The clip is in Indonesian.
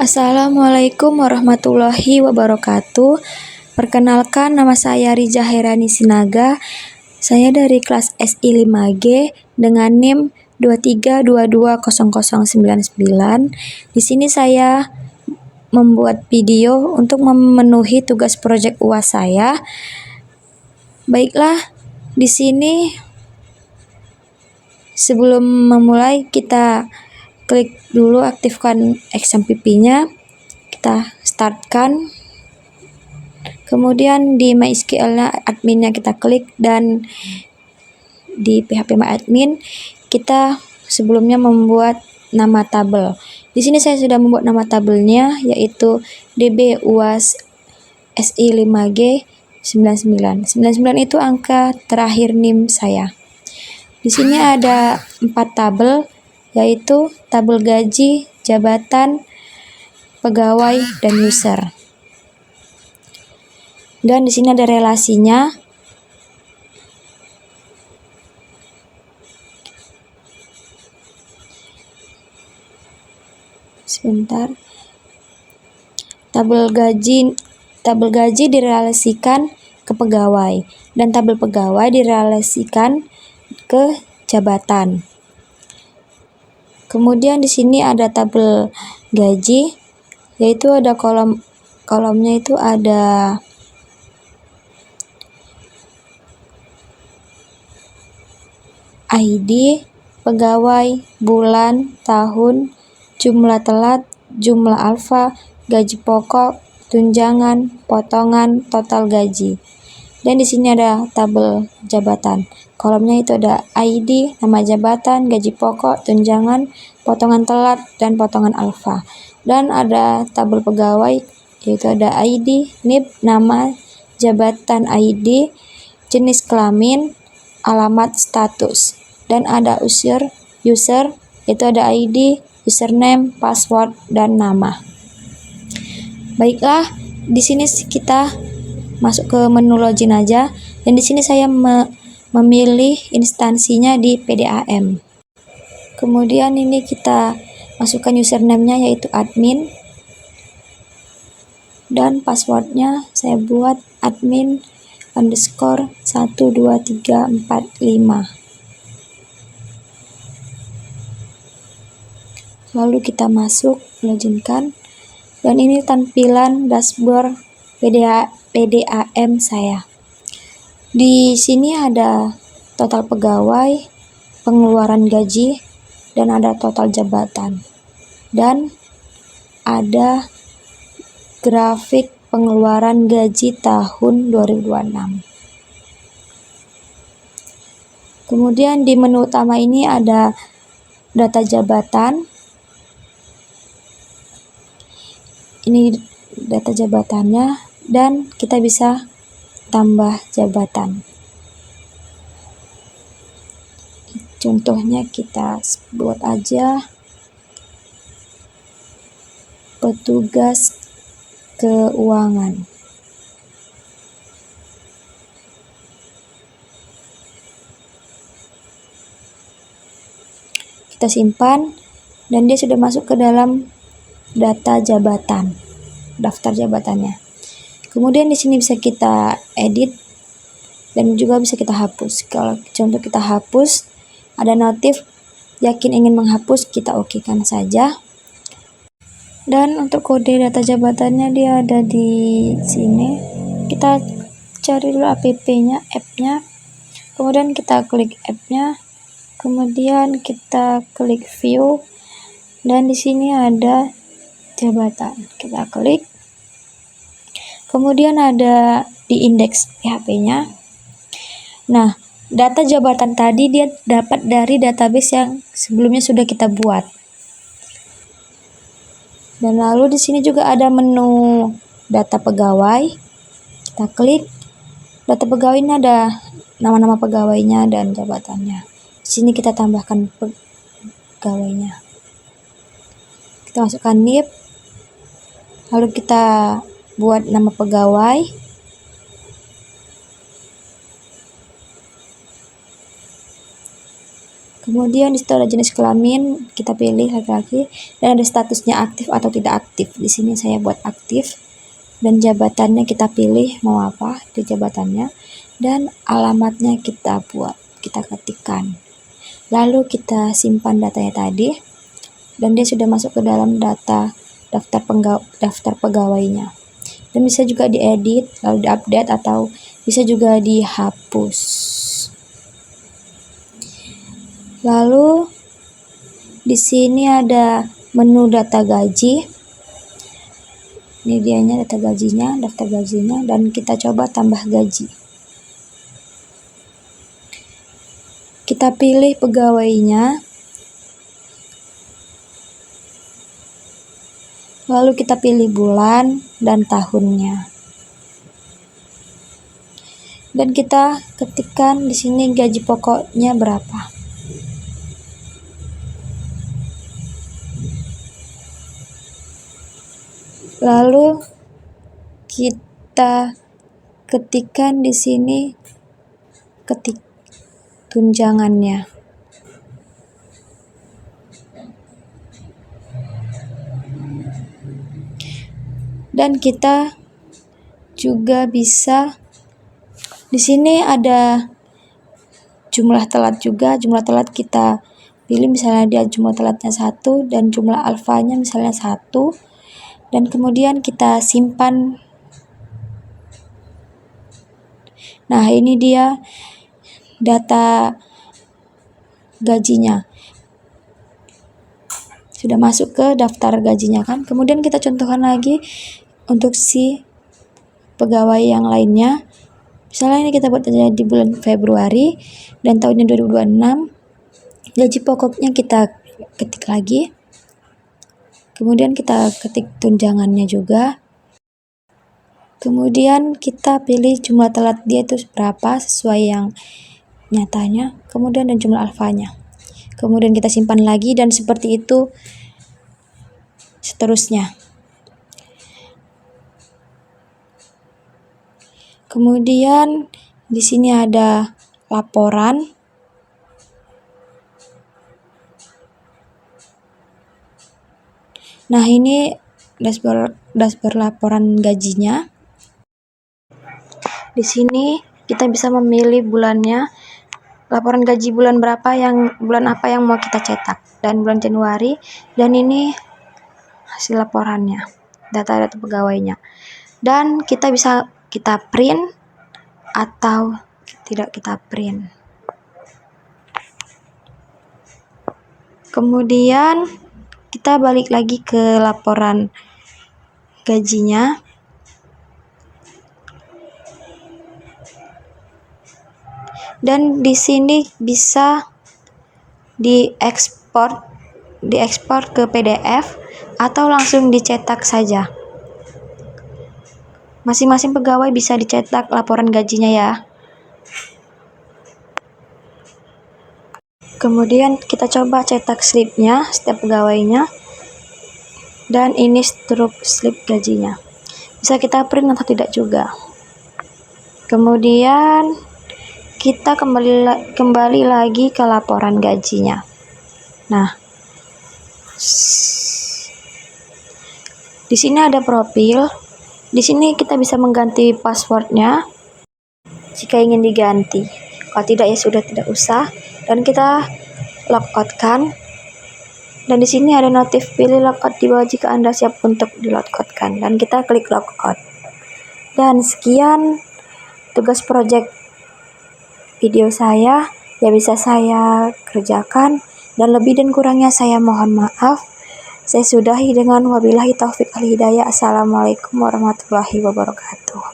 Assalamualaikum warahmatullahi wabarakatuh. Perkenalkan, nama saya Rija Herani Sinaga. Saya dari kelas SI 5G dengan NIM 23220099. Di sini saya membuat video untuk memenuhi tugas proyek UAS saya. Baiklah, di sini sebelum memulai kita klik dulu aktifkan XMPP-nya, kita startkan. Kemudian di MySQL-nya adminnya kita klik, dan di phpMyAdmin kita sebelumnya membuat nama tabel. Di sini saya sudah membuat nama tabelnya, yaitu DB UAS SI 5G 99. 99 itu angka terakhir NIM saya. Di sini ada 4 tabel, yaitu tabel gaji, jabatan, pegawai, dan user. Dan di sini ada relasinya. Sebentar. Tabel gaji direlasikan ke pegawai, dan tabel pegawai direlasikan ke jabatan. Kemudian di sini ada tabel gaji, yaitu ada kolomnya itu ada ID, pegawai, bulan, tahun, jumlah telat, jumlah alfa, gaji pokok, tunjangan, potongan, total gaji. Dan di sini ada tabel jabatan. Kolomnya itu ada ID, nama jabatan, gaji pokok, tunjangan, potongan telat, dan potongan alfa. Dan ada tabel pegawai, yaitu ada ID, NIP, nama, jabatan ID, jenis kelamin, alamat, status. Dan ada user, yaitu ada ID, username, password, dan nama. Baiklah, di sini kita masuk ke menu login aja, dan di sini saya memilih instansinya di PDAM. Kemudian ini kita masukkan username-nya, yaitu admin, dan passwordnya saya buat admin_12345. Lalu kita masuk, loginkan, dan ini tampilan dashboard PDAM saya. Di sini ada total pegawai, pengeluaran gaji, dan ada total jabatan, dan ada grafik pengeluaran gaji tahun 2026. Kemudian di menu utama ini ada data jabatan. Ini data jabatannya, dan kita bisa tambah jabatan. Contohnya kita buat aja petugas keuangan. Kita simpan, dan dia sudah masuk ke dalam data jabatan, daftar jabatannya. Kemudian di sini bisa kita edit, dan juga bisa kita hapus. Kalau contoh kita hapus, ada notif yakin ingin menghapus, kita okekan saja. Dan untuk kode data jabatannya dia ada di sini. Kita cari dulu app-nya, app-nya. Kemudian kita klik app-nya. Kemudian kita klik view, dan di sini ada jabatan. Kita klik. Kemudian ada di indeks PHP-nya. Nah, data jabatan tadi dia dapat dari database yang sebelumnya sudah kita buat. Dan lalu di sini juga ada menu data pegawai. Kita klik. Data pegawai ini ada nama-nama pegawainya dan jabatannya. Di sini kita tambahkan pegawainya. Kita masukkan NIP. Lalu kita buat nama pegawai. Kemudian di situ ada jenis kelamin, kita pilih laki-laki, dan ada statusnya aktif atau tidak aktif. Di sini saya buat aktif, dan jabatannya kita pilih mau apa di jabatannya, dan alamatnya kita ketikkan. Lalu kita simpan datanya tadi, dan dia sudah masuk ke dalam daftar pegawainya. Dan bisa juga diedit, lalu diupdate, atau bisa juga dihapus. Lalu di sini ada menu data gaji. Ini dianya data gajinya, daftar gajinya, dan kita coba tambah gaji. Kita pilih pegawainya. Lalu kita pilih bulan dan tahunnya. Dan kita ketikkan di sini gaji pokoknya berapa. Lalu kita ketikkan di sini tunjangannya. Dan kita juga bisa di sini ada jumlah telat juga. Jumlah telat kita pilih, misalnya dia jumlah telatnya 1 dan jumlah alfanya misalnya 1. Dan kemudian kita simpan. Nah, ini dia data gajinya. Sudah masuk ke daftar gajinya kan. Kemudian kita contohkan lagi untuk si pegawai yang lainnya. Misalnya ini kita buat aja di bulan Februari dan tahunnya 2026. Gaji pokoknya kita ketik lagi. Kemudian kita ketik tunjangannya juga. Kemudian kita pilih jumlah telat dia itu berapa sesuai yang nyatanya. Kemudian dan jumlah alfanya. Kemudian kita simpan lagi, dan seperti itu seterusnya. Kemudian di sini ada laporan. Nah, ini dashboard laporan gajinya. Di sini kita bisa memilih bulannya, laporan gaji bulan apa yang mau kita cetak, dan bulan Januari. Dan ini hasil laporannya, data-data pegawainya. Dan kita bisa print atau tidak kita print. Kemudian kita balik lagi ke laporan gajinya. Dan di sini bisa diekspor ke PDF atau langsung dicetak saja. Masing-masing pegawai bisa dicetak laporan gajinya ya. Kemudian kita coba cetak slipnya setiap pegawainya. Dan ini slip gajinya. Bisa kita print atau tidak juga. Kemudian kita kembali lagi ke laporan gajinya. Nah, di sini ada profil. Di sini kita bisa mengganti passwordnya jika ingin diganti. Kalau tidak ya sudah tidak usah. Dan kita logout kan. Dan di sini ada notif pilih logout di bawah jika Anda siap untuk di logout kan. Dan kita klik logout. Dan sekian tugas project video saya yang bisa saya kerjakan, dan lebih dan kurangnya saya mohon maaf. Saya sudahi dengan wabillahi taufik wal hidayah. Assalamualaikum warahmatullahi wabarakatuh.